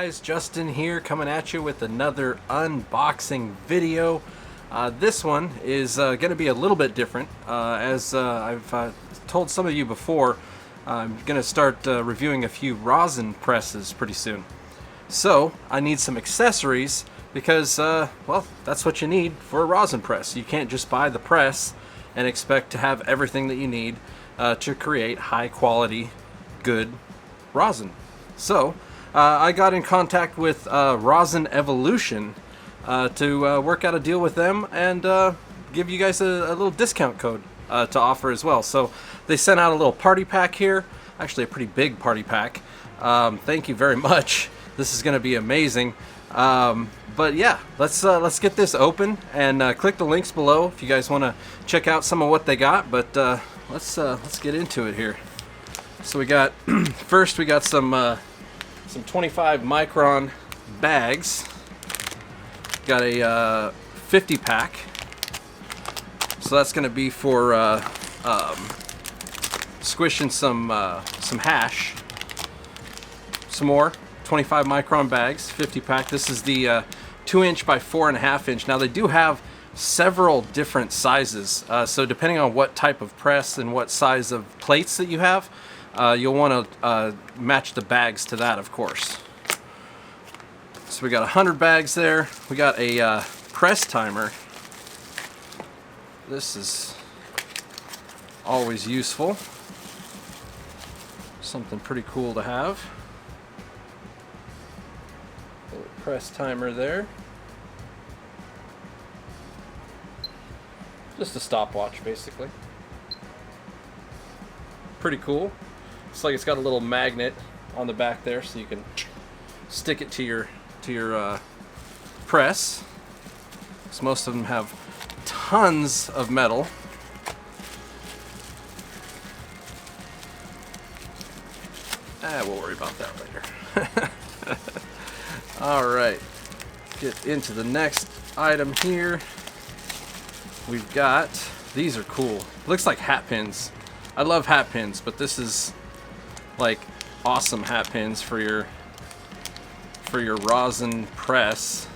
guys, Justin here, coming at you with another unboxing video. This one is going to be a little bit different. As I've told some of you before, I'm going to start reviewing a few rosin presses pretty soon. So I need some accessories because, well, that's what you need for a rosin press. You can't just buy the press and expect to have everything that you need to create high quality, good rosin. So I got in contact with Rosin Evolution to work out a deal with them and give you guys a little discount code to offer as well. So they sent out a little party pack here, actually a pretty big party pack. Thank you very much. This is going to be amazing. But yeah, let's get this open and click the links below if you guys want to check out some of what they got. But let's get into it here. So we got first we got some 25 micron bags. Got a 50 pack. So that's going to be for squishing some hash. Some more 25 micron bags, 50 pack. This is the 2-inch by 4.5 inch. Now they do have several different sizes. So depending on what type of press and what size of plates that you have, you'll want to match the bags to that, of course. So we got 100 bags there. We got a press timer. This is always useful. Something pretty cool to have. Little press timer there. Just a stopwatch, basically. Pretty cool. It's like it's got a little magnet on the back there, so you can stick it to your press. So most of them have tons of metal. We'll worry about that later. All right, get into the next item here. We've got, these are cool. Looks like hat pins. I love hat pins, but this is like awesome hat pins for your rosin press.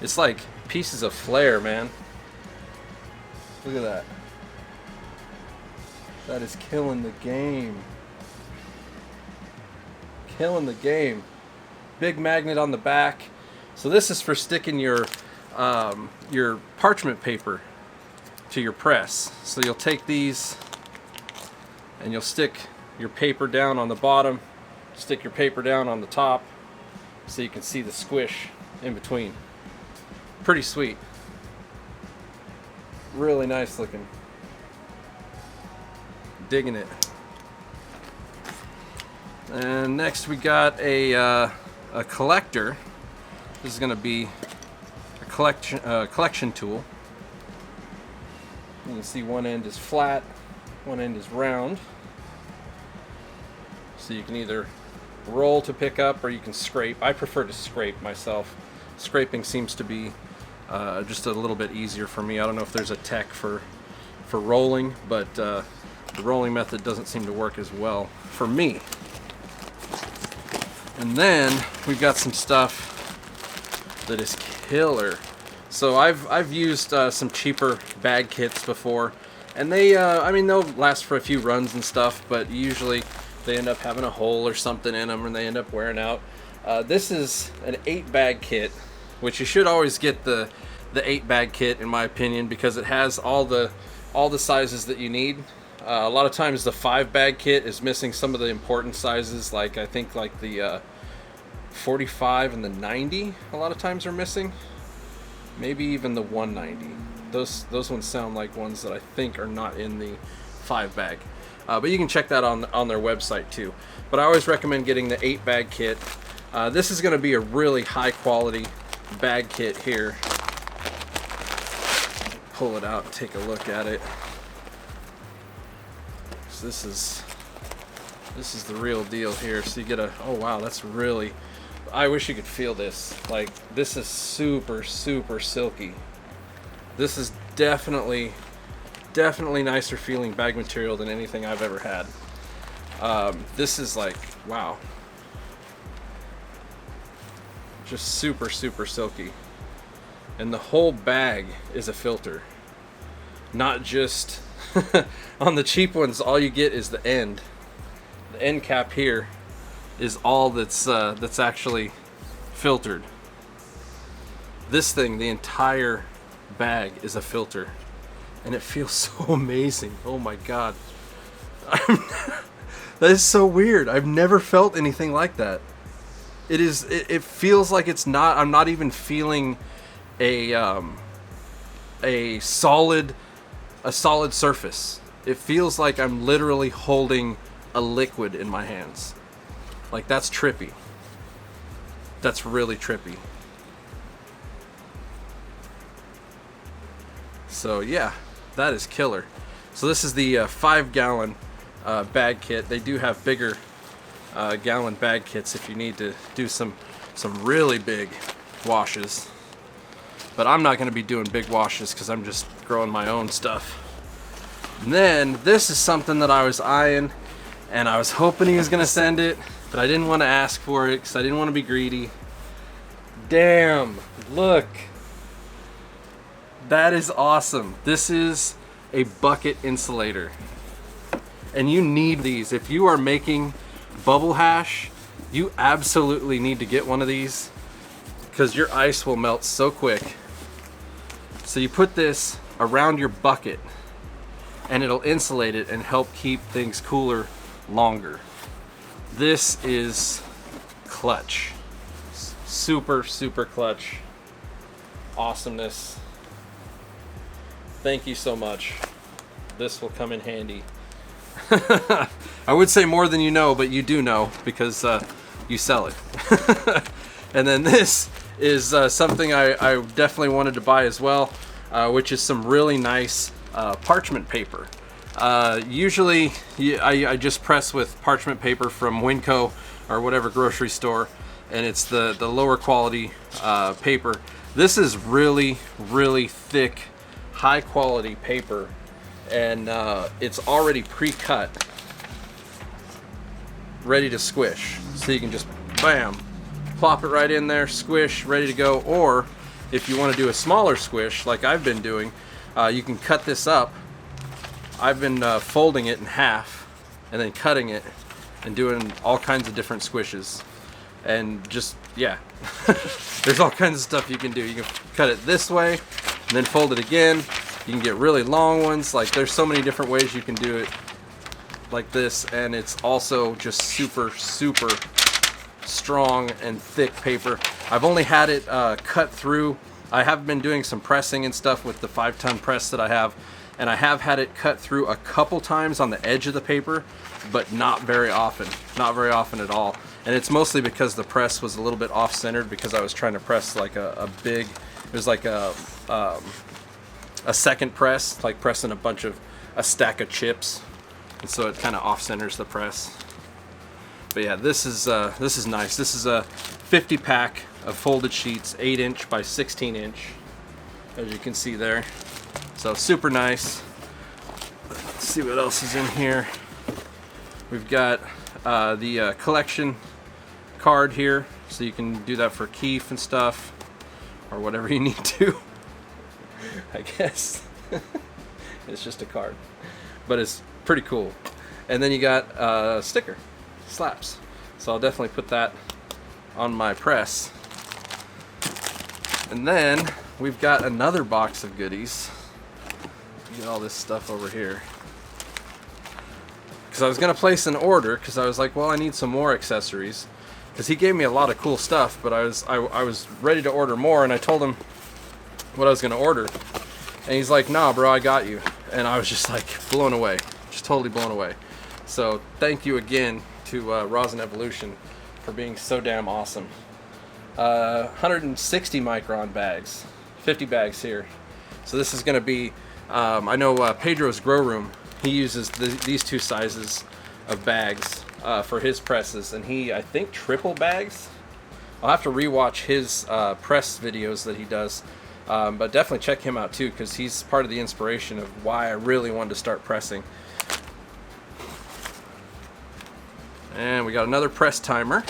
It's like pieces of flair, man. Look at that. That is killing the game. Killing the game. Big magnet on the back. So this is for sticking your parchment paper to your press. So you'll take these and you'll stick your paper down on the bottom, stick your paper down on the top, so you can see the squish in between. Pretty sweet. Really nice looking. Digging it. And next we got a collector. This is going to be a collection tool. You can see one end is flat, one end is round. So you can either roll to pick up or you can scrape. I prefer to scrape myself. Scraping seems to be just a little bit easier for me. I don't know if there's a tech for rolling, but the rolling method doesn't seem to work as well for me. And then we've got some stuff that is killer. So I've used some cheaper bag kits before, and they I mean, they'll last for a few runs and stuff, but usually they end up having a hole or something in them and they end up wearing out. This is an 8-bag kit, which you should always get the 8-bag kit in my opinion, because it has all the sizes that you need. A lot of times the 5-bag kit is missing some of the important sizes, like I think like the 45 and the 90 a lot of times are missing. Maybe even the 190. Those ones sound like ones that I think are not in the 5-bag. But you can check that on their website too. But I always recommend getting the 8-bag kit. This is going to be a really high quality bag kit here. Pull it out and take a look at it. So this is the real deal here. So you get oh wow, that's really, I wish you could feel this. Like, this is super silky. This is definitely nicer feeling bag material than anything I've ever had. This is like, wow. Just super, super silky. And the whole bag is a filter. Not just on the cheap ones, all you get is the end. The end cap here is all that's actually filtered. This thing, the entire bag is a filter, and it feels so amazing. Oh my god. That is so weird. I've never felt anything like that. It feels like it's not, I'm not even feeling a solid surface. It feels like I'm literally holding a liquid in my hands. Like, that's trippy. That's really trippy. So yeah, that is killer. So this is the 5-gallon bag kit. They do have bigger gallon bag kits if you need to do some really big washes. But I'm not going to be doing big washes because I'm just growing my own stuff. And then this is something that I was eyeing, and I was hoping he was going to send it, but I didn't want to ask for it because I didn't want to be greedy. Damn, look. That is awesome. This is a bucket insulator. And you need these. If you are making bubble hash, you absolutely need to get one of these because your ice will melt so quick. So you put this around your bucket and it'll insulate it and help keep things cooler longer. This is clutch. Super, super clutch. Awesomeness. Thank you so much. This will come in handy. I would say more than you know, but you do know because you sell it. And then this is something I definitely wanted to buy as well, which is some really nice parchment paper. Usually I just press with parchment paper from Winco or whatever grocery store, and it's the lower quality paper. This is really, really thick, high quality paper, and it's already pre-cut, ready to squish. So you can just bam, plop it right in there, squish, ready to go. Or if you want to do a smaller squish like I've been doing, you can cut this up. I've been folding it in half and then cutting it and doing all kinds of different squishes. And just, yeah, there's all kinds of stuff you can do. You can cut it this way and then fold it again. You can get really long ones. Like, there's so many different ways you can do it like this, and it's also just super, super strong and thick paper. I've only had it cut through. I have been doing some pressing and stuff with the 5-ton press that I have, and I have had it cut through a couple times on the edge of the paper, but not very often. Not very often at all. And it's mostly because the press was a little bit off-centered because I was trying to press like a big, it was like a second press, like pressing a stack of chips, and so it kind of off-centers the press. But yeah, this is nice. This is a 50 pack of folded sheets, 8-inch by 16-inch, as you can see there. So super nice. Let's see what else is in here. We've got the collection card here, so you can do that for Keef and stuff, or whatever you need to. I guess. It's just a card, but it's pretty cool. And then you got a sticker, slaps. So I'll definitely put that on my press. And then we've got another box of goodies. Get all this stuff over here. Because I was gonna place an order because I was like, well, I need some more accessories. Because he gave me a lot of cool stuff, but I was ready to order more, and I told him what I was gonna order. And he's like, nah, bro, I got you. And I was just like blown away, just totally blown away. So thank you again to Rosin Evolution for being so damn awesome. 160 micron bags, 50 bags here. So this is gonna be, I know Pedro's Grow Room, he uses these two sizes of bags for his presses, and he, I think, triple bags. I'll have to rewatch his press videos that he does. But definitely check him out too, because he's part of the inspiration of why I really wanted to start pressing. And we got another press timer,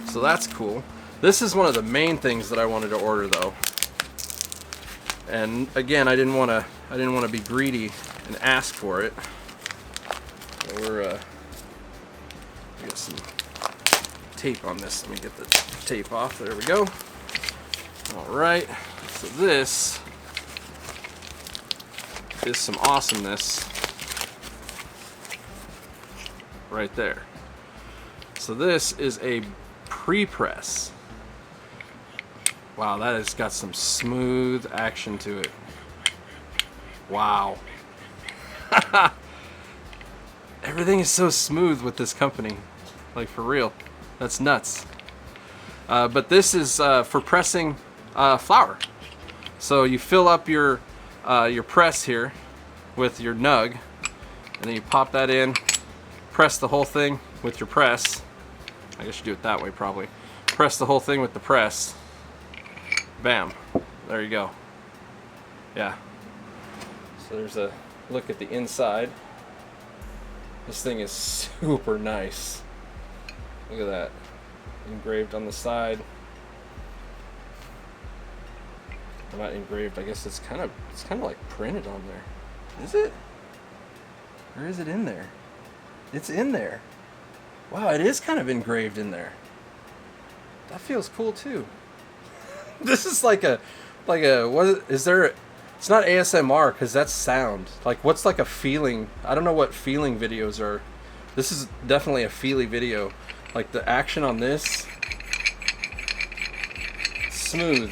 so that's cool. This is one of the main things that I wanted to order though. And again, I didn't want to be greedy and ask for it. So we got some tape on this. Let me get the tape off. There we go. All right. So this is some awesomeness right there. So this is a pre-press. Wow, that has got some smooth action to it. Wow. Everything is so smooth with this company. Like, for real. That's nuts. But this is for pressing flour. So you fill up your press here with your nug, and then you pop that in, press the whole thing with your press. I guess you do it that way probably. Press the whole thing with the press. Bam. There you go. Yeah. So there's a look at the inside. This thing is super nice. Look at that. Engraved on the side. Well, not engraved. I guess it's kind of like printed on there. Is it? Or is it in there? It's in there. Wow, it is kind of engraved in there. That feels cool too. This is like a what is there? It's not ASMR because that's sound. Like, what's like a feeling? I don't know what feeling videos are. This is definitely a feely video. Like the action on this, smooth.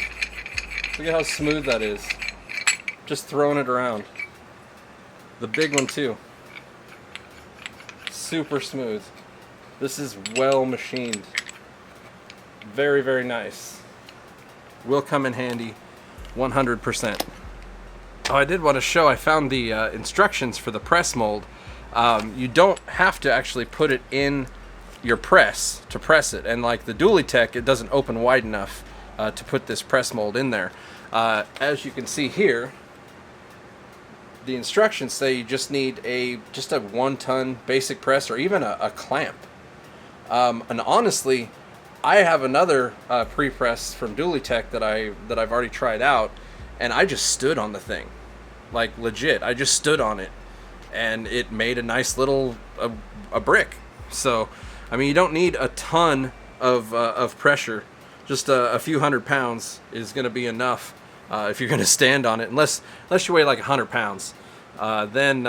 Look at how smooth that is. Just throwing it around. The big one too. Super smooth. This is well machined. Very, very nice. Will come in handy 100%. Oh, I did want to show, I found the instructions for the press mold. You don't have to actually put it in your press to press it. And like the Dually Tech, it doesn't open wide enough to put this press mold in there. As you can see here, the instructions say you just need just a 1-ton basic press or even a clamp. And honestly, I have another pre-press from Dually Tech that I've already tried out, and I just stood on the thing, like legit. I just stood on it, and it made a nice little a brick. So, I mean, you don't need a ton of pressure. Just a few 100 pounds is going to be enough if you're going to stand on it. Unless you weigh like 100 pounds, then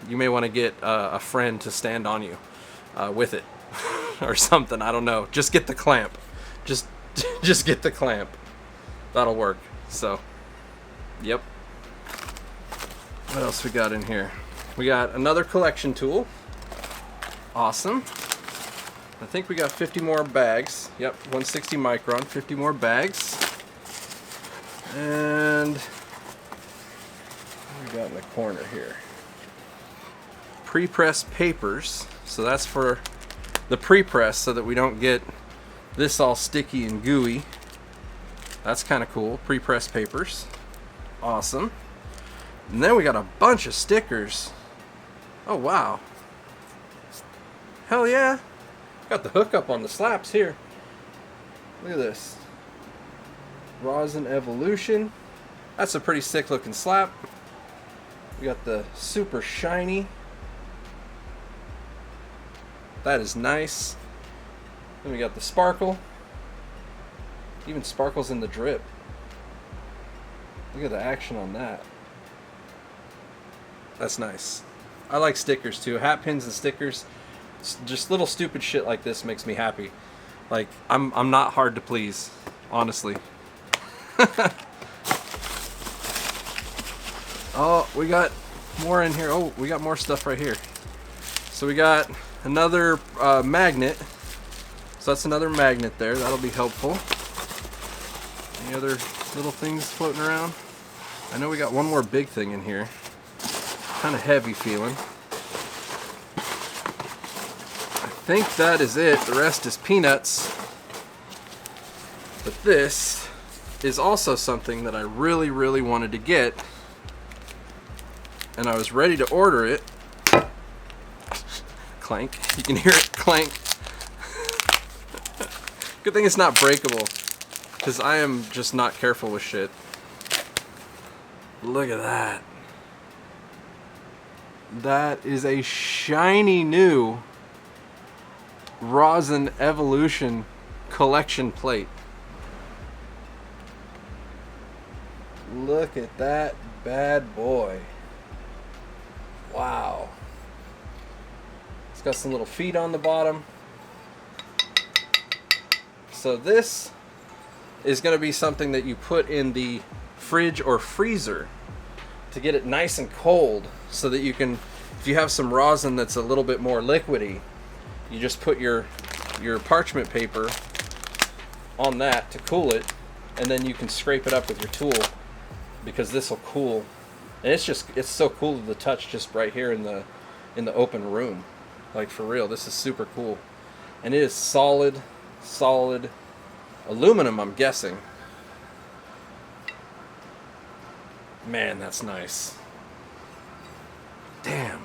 you may want to get a friend to stand on you with it. Or something, I don't know. Just get the clamp. Just get the clamp. That'll work. So, yep. What else we got in here? We got another collection tool. Awesome. I think we got 50 more bags. Yep, 160 micron, 50 more bags. And what we got in the corner here? Pre-press papers. So that's for the pre-press so that we don't get this all sticky and gooey. That's kind of cool. Pre-press papers. Awesome. And then we got a bunch of stickers. Oh wow. Hell yeah. Got the hookup on the slaps here. Look at this. Rosin Evolution. That's a pretty sick looking slap. We got the super shiny. That is nice. Then we got the sparkle. Even sparkles in the drip. Look at the action on that. That's nice. I like stickers too. Hat pins and stickers. Just little stupid shit like this makes me happy. Like, I'm not hard to please, honestly. Oh, we got more in here. Oh, we got more stuff right here. So we got another magnet. So that's another magnet there. That'll be helpful. Any other little things floating around? I know we got one more big thing in here. Kind of heavy feeling. I think that is it. The rest is peanuts. But this is also something that I really, really wanted to get. And I was ready to order it. Clank. You can hear it clank. Good thing it's not breakable, because I am just not careful with shit. Look at that. That is a shiny new Rosin Evolution collection plate. Look at that bad boy. Wow. It's got some little feet on the bottom. So this is going to be something that you put in the fridge or freezer to get it nice and cold, so that you can, if you have some rosin that's a little bit more liquidy, you just put your parchment paper on that to cool it, and then you can scrape it up with your tool, because this will cool. And it's so cool to the touch, just right here in the open room. Like, for real, this is super cool. And it is solid aluminum, I'm guessing. Man, that's nice. Damn.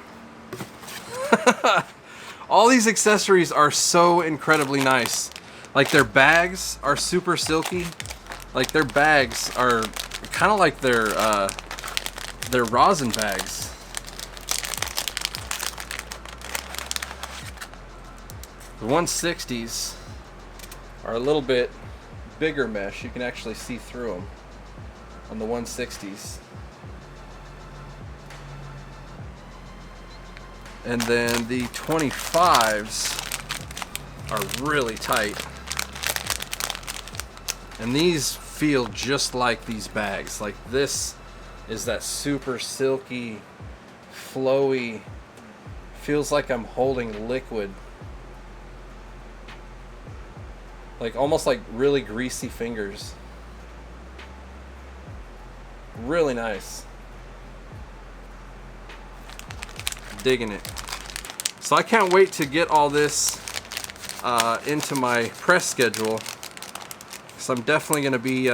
All these accessories are so incredibly nice. Like, their bags are super silky. Like, their bags are kind of like their rosin bags. The 160s are a little bit bigger mesh. You can actually see through them on the 160s. And then the 25s are really tight. And these feel just like these bags. Like, this is that super silky, flowy, feels like I'm holding liquid. Like, almost like really greasy fingers. Really nice. Digging it. So I can't wait to get all this into my press schedule. So I'm definitely going to be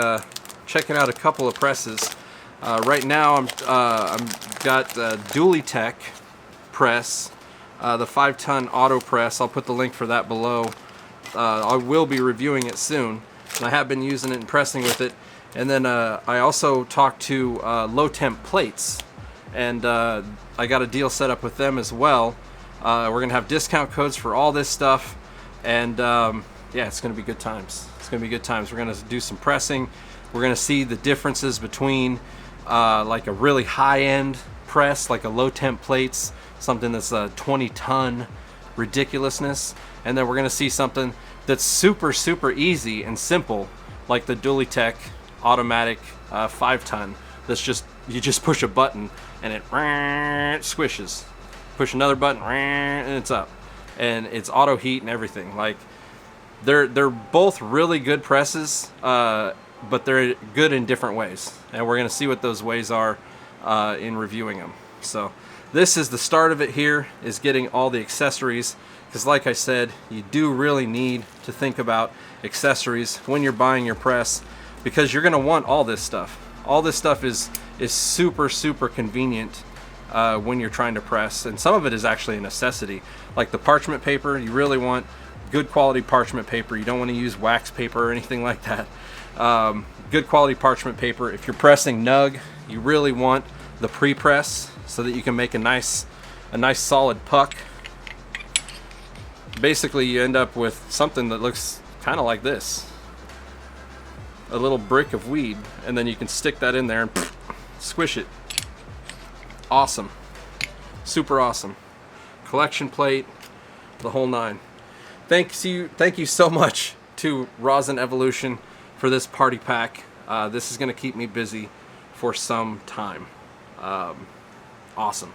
checking out a couple of presses. Right now I'm got Dually Tech press, the 5-ton auto press. I'll put the link for that below. I will be reviewing it soon, and I have been using it and pressing with it. And then I also talked to Low Temp Plates, and I got a deal set up with them as well. We're gonna have discount codes for all this stuff, and yeah, it's gonna be good times. It's gonna be good times. We're gonna do some pressing. We're gonna see the differences between like a really high-end press, like a Low Temp Plates, something that's a 20-ton ridiculousness, and then we're gonna see something that's super easy and simple, like the Dually Tech automatic 5-ton. That's just, you just push a button and it squishes. Push another button and it's up, and it's auto heat and everything. Like, they're both really good presses, but they're good in different ways, and we're gonna see what those ways are in reviewing them. So this is the start of it. Here is getting all the accessories, because like I said, you do really need to think about accessories when you're buying your press, because you're gonna want all this stuff. All this stuff is super convenient when you're trying to press, and some of it is actually a necessity. Like the parchment paper, you really want good quality parchment paper. You don't want to use wax paper or anything like that. Good quality parchment paper. If you're pressing nug, you really want the pre-press so that you can make a nice solid puck. Basically, you end up with something that looks kind of like this. A little brick of weed, and then you can stick that in there and squish it. Awesome. Super awesome. Collection plate, the whole nine. Thank you so much to Rosin Evolution for this party pack. This is going to keep me busy for some time. Awesome.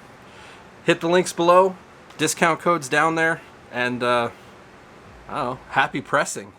Hit the links below, discount codes down there, and I don't know, happy pressing.